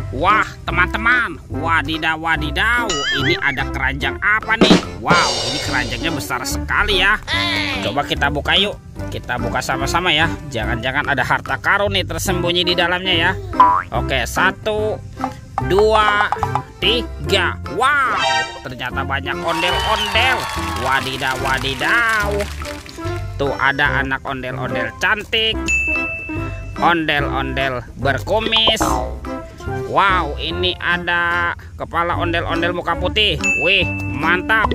Wah, teman-teman, wadidaw, wadidaw, ini ada keranjang apa nih? Wow, ini keranjangnya besar sekali ya. Coba kita buka yuk. Kita buka sama-sama ya. Jangan-jangan ada harta karun nih tersembunyi di dalamnya ya. Oke, 1, 2, 3. Wow, ternyata banyak ondel-ondel. Wadidaw, wadidaw. Tuh ada anak ondel-ondel cantik, ondel-ondel berkumis. Wow, ini ada kepala ondel-ondel muka putih. Wih, mantap.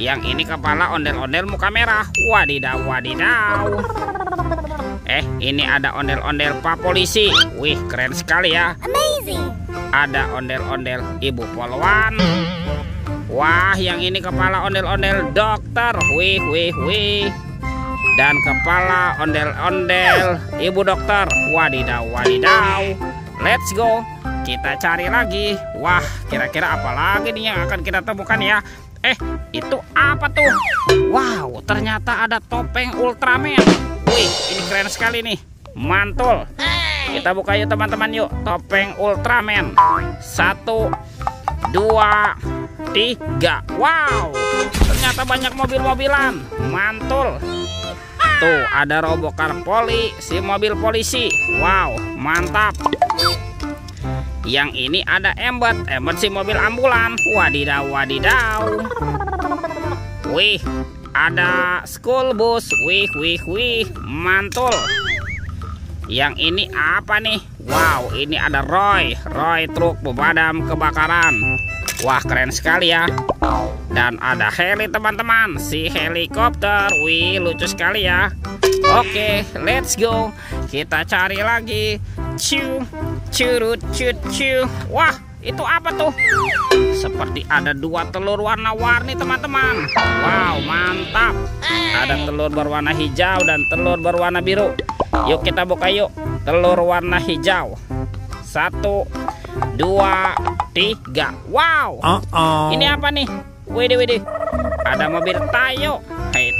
Yang ini kepala ondel-ondel muka merah. Wadidaw, wadidaw. Ini ada ondel-ondel Pak Polisi. Wih, keren sekali ya. Amazing. Ada ondel-ondel Ibu Polwan. Wah, yang ini kepala ondel-ondel dokter. Wih, wih, wih. Dan kepala ondel-ondel Ibu dokter. Wadidaw, wadidaw. Let's go. Kita cari lagi. Wah, kira-kira apa lagi nih yang akan kita temukan ya? Itu apa tuh? Wow, ternyata ada topeng Ultraman. Wih, ini keren sekali nih. Mantul. Kita buka yuk teman-teman yuk. Topeng Ultraman. 1, 2, 3. Wow, ternyata banyak mobil-mobilan. Mantul. Tuh ada Robocar Poli, si mobil polisi. Wow, mantap. Yang ini ada Embet si mobil ambulan. Wadidaw, wadidaw. Wih, ada school bus. Wih, wih, wih, mantul. Yang ini apa nih? Wow, ini ada Roy truk pemadam kebakaran. Wah, keren sekali ya. Dan ada heli teman-teman, si helikopter. Wih, lucu sekali ya. Oke, let's go. Kita cari lagi. Curut. Wah, itu apa tuh? Seperti ada 2 telur warna-warni teman-teman. Wow, mantap. Ada telur berwarna hijau dan telur berwarna biru. Yuk kita buka yuk. Telur warna hijau. 1, 2, 3. Wow. Ini apa nih? Widih. Ada mobil Tayo. Hei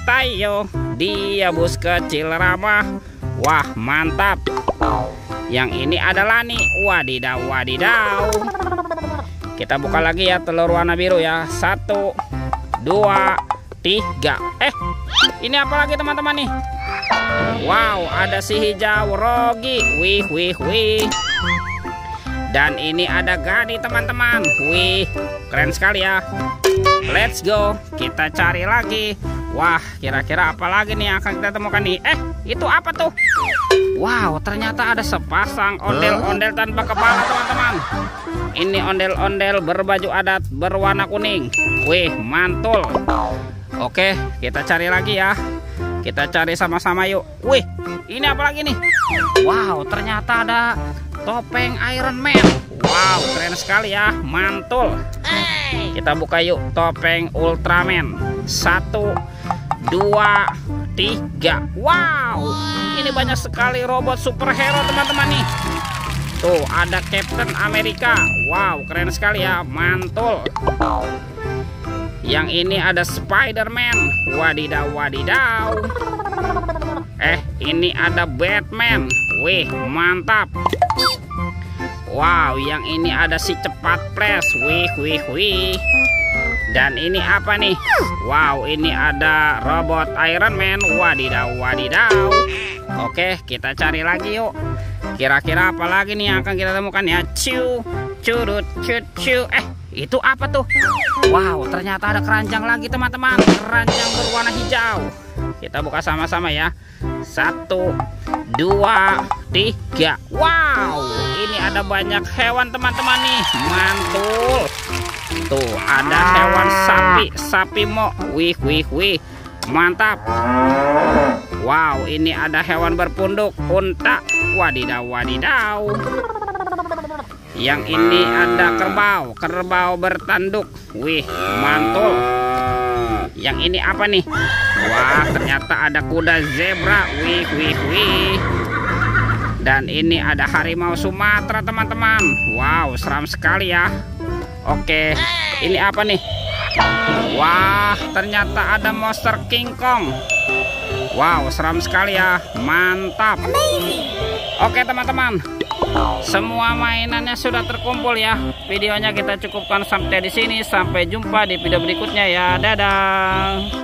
Tayo. Dia bus kecil ramah. Wah, mantap. Yang ini ada Lani. Wadidaw, wadidaw. Kita buka lagi ya telur warna biru ya. 1, 2, 3. Ini apa lagi teman-teman nih? Wow, ada si hijau Rogi. Wih. Dan ini ada Gadi teman-teman. Wih, keren sekali ya. Let's go. Kita cari lagi. Wah, kira-kira apa lagi nih yang akan kita temukan nih? Itu apa tuh? Wow, ternyata ada sepasang ondel-ondel tanpa kepala teman-teman. Ini ondel-ondel berbaju adat berwarna kuning. Wih, mantul. Oke, kita cari lagi ya. Kita cari sama-sama yuk. Wih, ini apa lagi nih? Wow, ternyata ada topeng Iron Man. Wow, keren sekali ya. Mantul. Kita buka yuk topeng Ultraman. 1, 2, 3. Wow, ini banyak sekali robot superhero teman-teman nih. Tuh ada Captain America. Wow, keren sekali ya. Mantul. Yang ini ada Spider-Man. Wadidaw, wadidaw. Ini ada Batman. Wih, mantap. Wow, yang ini ada si cepat Flash. Wih. Dan ini apa nih? Wow, ini ada robot Iron Man. Wadidaw, wadidaw. Oke, kita cari lagi yuk. Kira-kira apa lagi nih yang akan kita temukan ya? Curut. Itu apa tuh? Wow, ternyata ada keranjang lagi teman-teman. Keranjang berwarna hijau. Kita buka sama-sama ya. 1, 2, 3. Wow, ini ada banyak hewan teman-teman nih. Mantul. Tuh ada hewan sapi mo. Wih. Mantap. Wow, ini ada hewan berpunduk unta. Wadidaw, wadidaw. Yang ini ada kerbau bertanduk. Wih, mantul. Yang ini apa nih? Wah, ternyata ada kuda zebra. Wih. Dan ini ada harimau Sumatera teman-teman. Wow, seram sekali ya. Oke, ini apa nih? Wah, ternyata ada monster King Kong. Wow, seram sekali ya. Mantap. Oke teman-teman, Semua mainannya sudah terkumpul ya. Videonya kita cukupkan sampai di sini. Sampai jumpa di video berikutnya ya. Dadah.